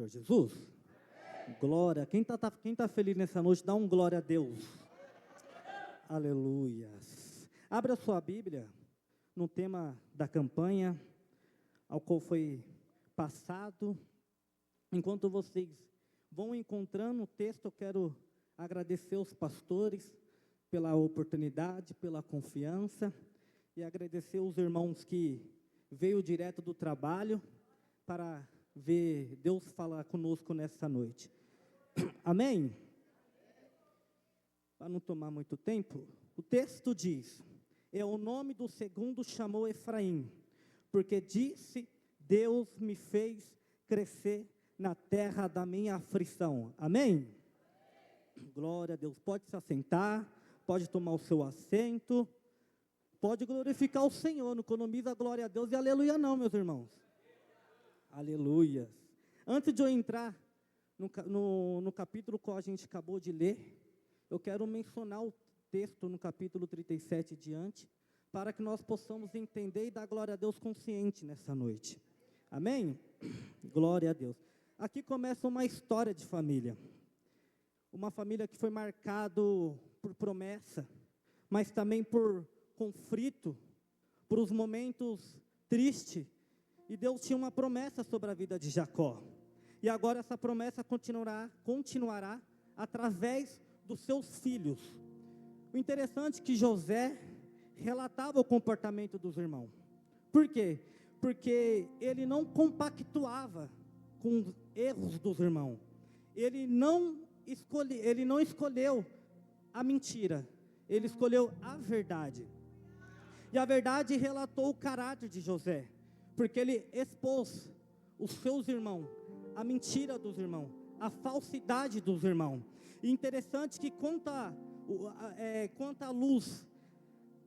Senhor Jesus? Glória. Quem tá feliz nessa noite, dá um glória a Deus. Aleluias. Abra sua Bíblia no tema da campanha, ao qual foi passado. Enquanto vocês vão encontrando o texto, eu quero agradecer os pastores pela oportunidade, pela confiança, e agradecer os irmãos que veio direto do trabalho para ver Deus falar conosco nessa noite. Amém? Para não tomar muito tempo, o texto diz: o nome do segundo chamou Efraim, porque disse, Deus me fez crescer na terra da minha aflição. Amém? Glória a Deus. Pode se assentar, pode tomar o seu assento, pode glorificar o Senhor. Não economiza glória a Deus e aleluia não, meus irmãos. Aleluias. Antes de eu entrar no capítulo que a gente acabou de ler, eu quero mencionar o texto no capítulo 37 diante, para que nós possamos entender e dar glória a Deus consciente nessa noite. Amém? Glória a Deus. Aqui começa uma história de família. Uma família que foi marcado por promessa, mas também por conflito, por os momentos tristes. E Deus tinha uma promessa sobre a vida de Jacó. E agora essa promessa continuará através dos seus filhos. O interessante é que José relatava o comportamento dos irmãos. Por quê? Porque ele não compactuava com os erros dos irmãos. Ele não escolheu a mentira. Ele escolheu a verdade. E a verdade relatou o caráter de José, porque ele expôs os seus irmãos, a mentira dos irmãos, a falsidade dos irmãos. E interessante que quanto a luz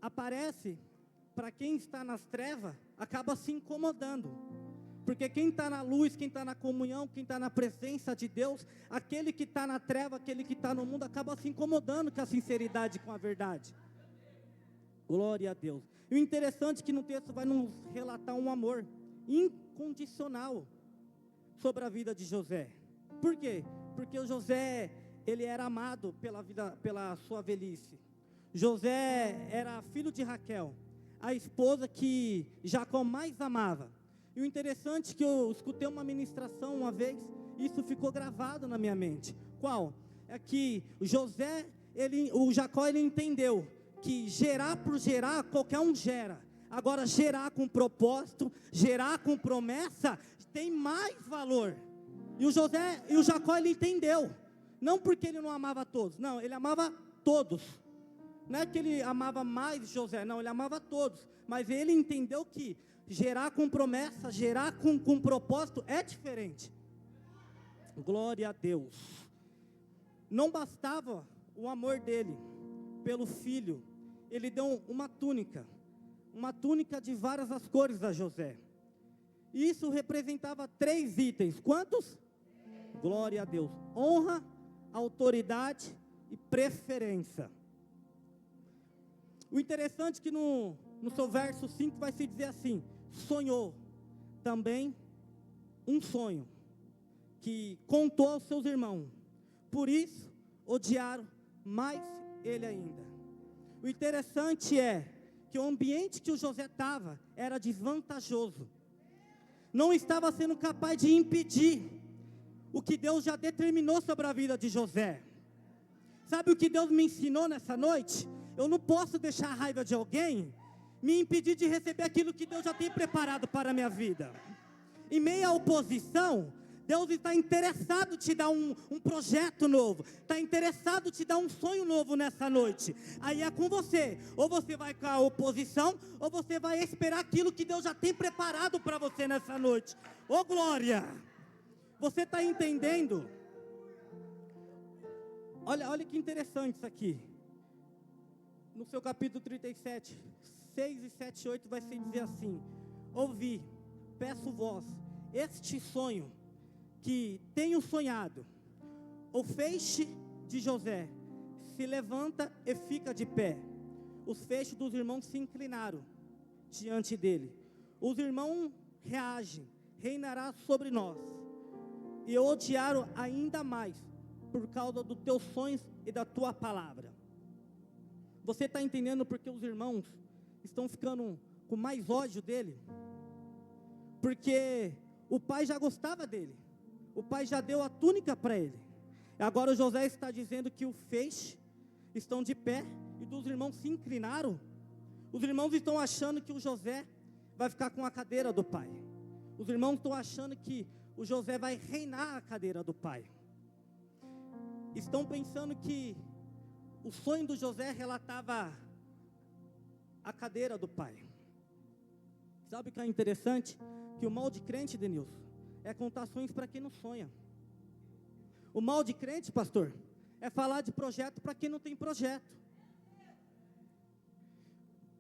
aparece, para quem está nas trevas, acaba se incomodando. Porque quem está na luz, quem está na comunhão, quem está na presença de Deus, aquele que está na treva, aquele que está no mundo, acaba se incomodando com a sinceridade, com a verdade. Glória a Deus. E o interessante é que no texto vai nos relatar um amor incondicional sobre a vida de José. Por quê? Porque o José, ele era amado pela sua velhice. José era filho de Raquel, a esposa que Jacó mais amava. E o interessante é que eu escutei uma ministração uma vez, e isso ficou gravado na minha mente. Qual? É que o Jacó entendeu que gerar por gerar, qualquer um gera. Agora, gerar com propósito, gerar com promessa, tem mais valor. E o Jacó, ele entendeu. Não porque ele não amava todos, não, ele amava todos. Não é que ele amava mais José, não, ele amava todos. Mas ele entendeu que gerar com promessa, gerar com propósito é diferente. Glória a Deus. Não bastava o amor dele pelo filho, ele deu uma túnica de várias as cores a José. E isso representava 3 itens. Quantos? Glória a Deus. Honra, autoridade e preferência. O interessante é que no seu verso 5 vai se dizer assim: sonhou também um sonho que contou aos seus irmãos, por isso odiaram mais ele ainda. O interessante é que o ambiente que o José estava era desvantajoso, não estava sendo capaz de impedir o que Deus já determinou sobre a vida de José. Sabe o que Deus me ensinou nessa noite? Eu não posso deixar a raiva de alguém me impedir de receber aquilo que Deus já tem preparado para a minha vida. Em meio à oposição, Deus está interessado em te dar um projeto novo, está interessado em te dar um sonho novo nessa noite. Aí é com você, ou você vai com a oposição, ou você vai esperar aquilo que Deus já tem preparado para você nessa noite. Ô glória! Você está entendendo? Olha que interessante isso aqui. No seu capítulo 37, 6 e 7 e 8 vai se dizer assim: ouvi, peço vós, este sonho que tenho sonhado. O feixe de José se levanta e fica de pé. Os feixes dos irmãos se inclinaram diante dele. Os irmãos reagem: reinará sobre nós. e odiaram ainda mais por causa dos teus sonhos e da tua palavra. Você está entendendo porque os irmãos estão ficando com mais ódio dele? Porque o pai já gostava dele, o pai já deu a túnica para ele. Agora o José está dizendo que o feixe estão de pé e dos irmãos se inclinaram. Os irmãos estão achando que o José vai ficar com a cadeira do pai. Os irmãos estão achando que o José vai reinar a cadeira do pai. Estão pensando que o sonho do José relatava a cadeira do pai. Sabe o que é interessante? Que o mal de crente, Denilson, é contar sonhos para quem não sonha. O mal de crente, pastor, é falar de projeto para quem não tem projeto.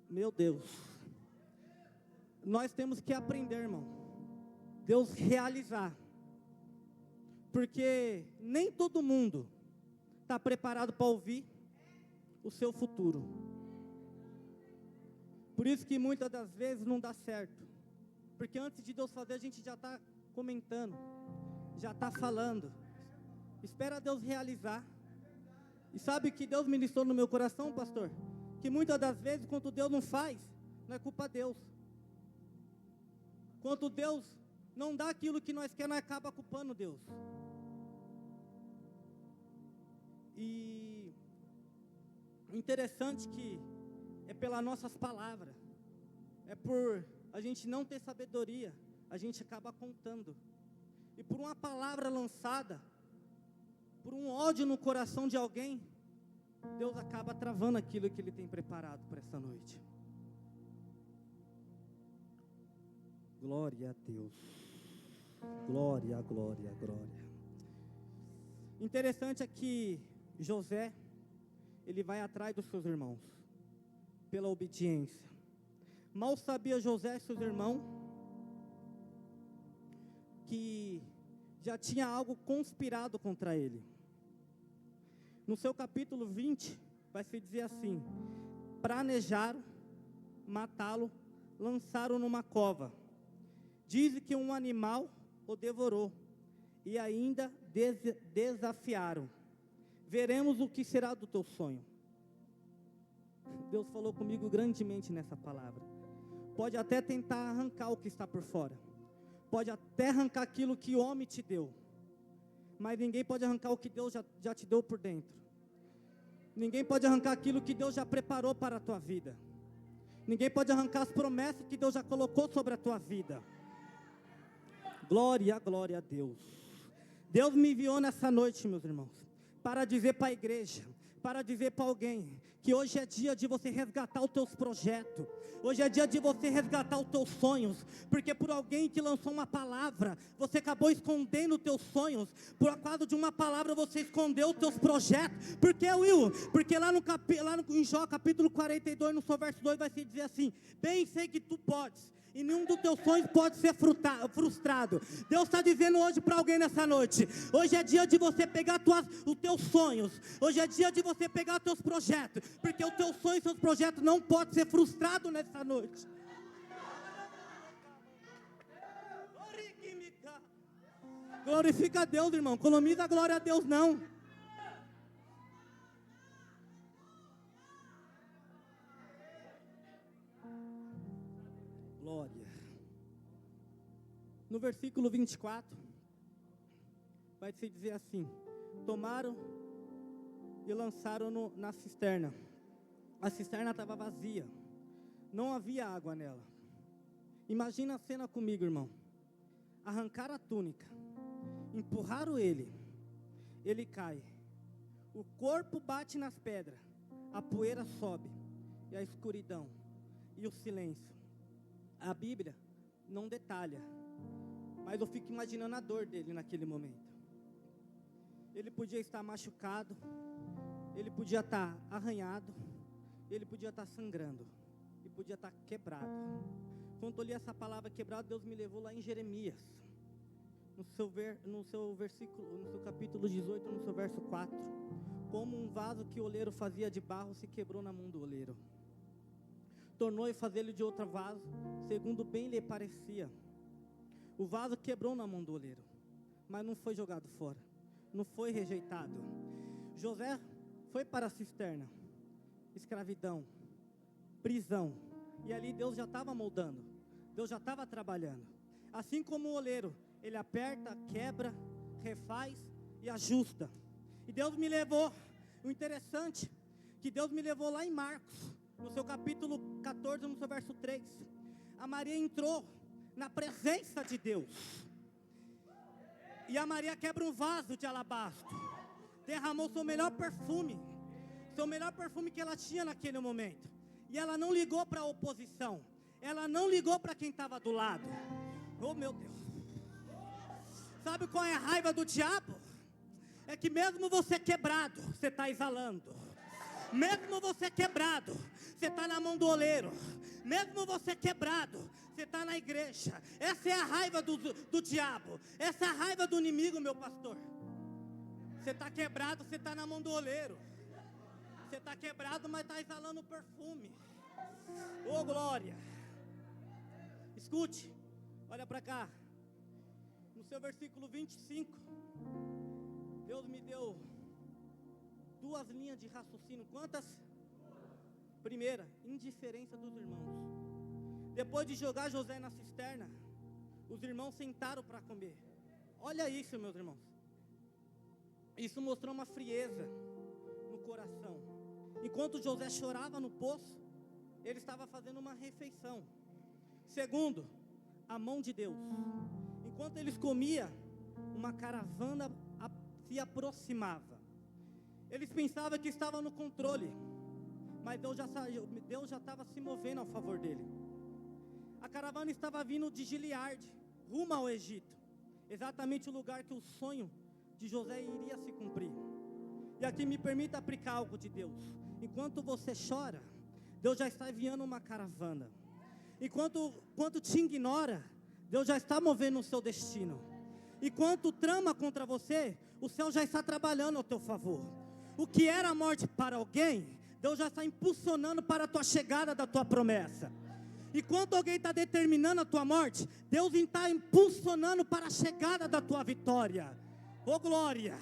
Meu Deus. Nós temos que aprender, irmão. Deus realizar. Porque nem todo mundo está preparado para ouvir o seu futuro. Por isso que muitas das vezes não dá certo. Porque antes de Deus fazer, a gente já está comentando, já está falando. Espera Deus realizar. E sabe o que Deus ministrou no meu coração, pastor? Que muitas das vezes, quando Deus não faz, não é culpa de Deus. Quando Deus não dá aquilo que nós queremos, nós acaba culpando Deus. E interessante que é pelas nossas palavras, é por a gente não ter sabedoria, a gente acaba contando. E por uma palavra lançada, por um ódio no coração de alguém, Deus acaba travando aquilo que Ele tem preparado para essa noite. Glória a Deus. Glória, glória, glória. Interessante é que José, ele vai atrás dos seus irmãos, pela obediência. Mal sabia José e seus irmãos, que já tinha algo conspirado contra ele. No seu capítulo 20, vai se dizer assim: planejaram matá-lo, lançaram numa cova. Diz que um animal o devorou, e ainda desafiaram: veremos o que será do teu sonho. Deus falou comigo grandemente nessa palavra. Pode até tentar arrancar o que está por fora, pode até arrancar aquilo que o homem te deu, mas ninguém pode arrancar o que Deus já te deu por dentro. Ninguém pode arrancar aquilo que Deus já preparou para a tua vida. Ninguém pode arrancar as promessas que Deus já colocou sobre a tua vida. Glória, glória a Deus. Deus me enviou nessa noite, meus irmãos, para dizer para a igreja, para dizer para alguém, que hoje é dia de você resgatar os teus projetos. Hoje é dia de você resgatar os teus sonhos. Porque por alguém que lançou uma palavra, você acabou escondendo os teus sonhos. Por causa de uma palavra, você escondeu os teus projetos. Por que, Will? Porque lá em Jó, capítulo 42, no seu verso 2, vai se dizer assim: bem sei que tu podes, e nenhum dos teus sonhos pode ser frustrado. Deus está dizendo hoje para alguém nessa noite: hoje é dia de você pegar os teus sonhos. Hoje é dia de você pegar os teus projetos. Porque os teus sonhos e seus projetos não podem ser frustrados nessa noite. Glorifica a Deus, irmão. Economiza a glória a Deus, não. Glória. No versículo 24, vai se dizer assim: tomaram e lançaram na cisterna. A cisterna estava vazia, não havia água nela. Imagina a cena comigo, irmão. Arrancaram a túnica, empurraram ele cai, o corpo bate nas pedras, a poeira sobe, e a escuridão, e o silêncio. A Bíblia não detalha, mas eu fico imaginando a dor dele naquele momento. Ele podia estar machucado, ele podia estar arranhado, ele podia estar sangrando, e podia estar quebrado. Quando eu li essa palavra quebrado, Deus me levou lá em Jeremias, no seu capítulo 18, no seu verso 4. Como um vaso que o oleiro fazia de barro se quebrou na mão do oleiro. Tornou e fazê-lo de outro vaso, segundo bem lhe parecia. O vaso quebrou na mão do oleiro, mas não foi jogado fora, não foi rejeitado. José foi para a cisterna, escravidão, prisão, e ali Deus já estava moldando, Deus já estava trabalhando. Assim como o oleiro, ele aperta, quebra, refaz e ajusta. E Deus me levou, o interessante, que Deus me levou lá em Marcos, no seu capítulo 14, no seu verso 3. A Maria entrou na presença de Deus, e a Maria quebra um vaso de alabastro, derramou seu melhor perfume que ela tinha naquele momento, e ela não ligou para a oposição, ela não ligou para quem estava do lado. Oh meu Deus, sabe qual é a raiva do diabo? É que mesmo você quebrado, você está exalando. Mesmo você quebrado, você está na mão do oleiro. Mesmo você quebrado, você está na igreja. Essa é a raiva do diabo. Essa é a raiva do inimigo, meu pastor. Você está quebrado, você está na mão do oleiro. Você está quebrado, mas está exalando perfume. Oh glória. Escute, olha para cá. No seu versículo 25, Deus me deu 2 linhas de raciocínio. Quantas? Primeira, indiferença dos irmãos. Depois de jogar José na cisterna, os irmãos sentaram para comer. Olha isso, meus irmãos. Isso mostrou uma frieza no coração. Enquanto José chorava no poço, ele estava fazendo uma refeição. Segundo, a mão de Deus. Enquanto eles comiam, uma caravana se aproximava. Eles pensavam que estavam no controle, mas Deus já estava se movendo a favor dele. A caravana estava vindo de Gileade, rumo ao Egito, exatamente o lugar que o sonho de José iria se cumprir. E aqui me permita aplicar algo de Deus. Enquanto você chora, Deus já está enviando uma caravana. Enquanto te ignora, Deus já está movendo o seu destino. Enquanto trama contra você, o céu já está trabalhando ao teu favor. O que era a morte para alguém, Deus já está impulsionando para a tua chegada da tua promessa. Enquanto alguém está determinando a tua morte, Deus está impulsionando para a chegada da tua vitória. Oh glória!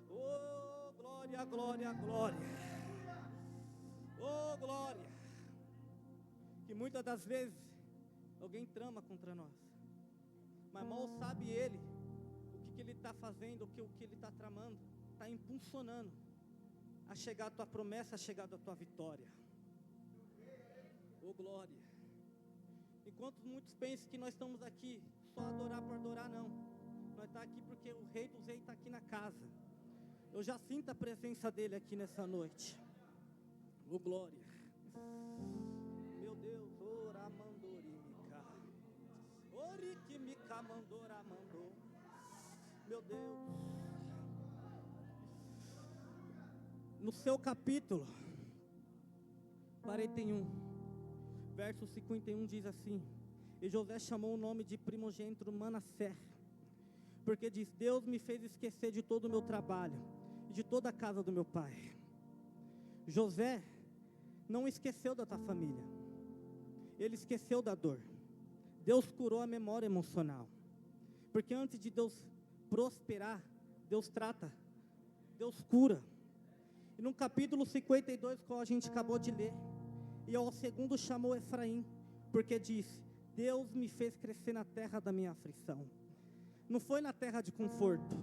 Oh glória, glória, glória! Oh glória! Que muitas das vezes alguém trama contra nós, mas mal sabe ele o que ele está fazendo, o que ele está tramando, está impulsionando a chegar a tua promessa, a chegar a tua vitória. Oh glória! Enquanto muitos pensam que nós estamos aqui só adorar por adorar, não. Nós estamos aqui porque o Rei dos Reis está aqui na casa. Eu já sinto a presença dele aqui nessa noite. Oh glória! Meu Deus, oramandorimica, orikimica mandoramandor. Meu Deus. No seu capítulo 41, verso 51 diz assim: e José chamou o nome de primogênito Manassés, porque diz: Deus me fez esquecer de todo o meu trabalho e de toda a casa do meu pai. José não esqueceu da tua família, ele esqueceu da dor. Deus curou a memória emocional, porque antes de Deus prosperar, Deus trata, Deus cura. E no capítulo 52, qual a gente acabou de ler, e ao segundo chamou Efraim, porque disse: Deus me fez crescer na terra da minha aflição. Não foi na terra de conforto,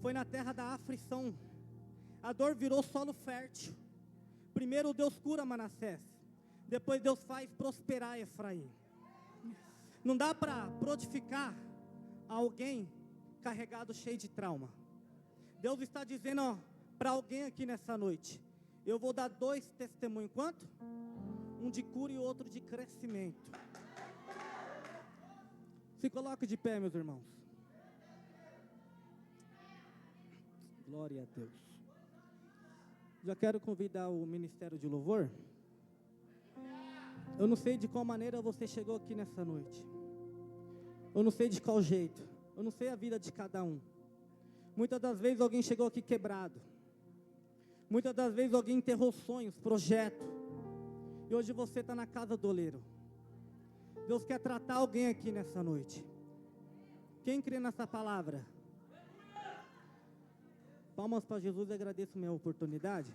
foi na terra da aflição. A dor virou solo fértil. Primeiro Deus cura Manassés, depois Deus faz prosperar Efraim. Não dá para frutificar alguém carregado, cheio de trauma. Deus está dizendo para alguém aqui nessa noite: eu vou dar 2 testemunhos. Quanto? Um de cura e outro de crescimento. Se coloque de pé, meus irmãos. Glória a Deus. Já quero convidar o Ministério de Louvor. Eu não sei de qual maneira você chegou aqui nessa noite. Eu não sei de qual jeito. Eu não sei a vida de cada um. Muitas das vezes alguém chegou aqui quebrado. Muitas das vezes alguém enterrou sonhos, projetos. E hoje você está na casa do oleiro. Deus quer tratar alguém aqui nessa noite. Quem crê nessa palavra? Palmas para Jesus e agradeço a minha oportunidade.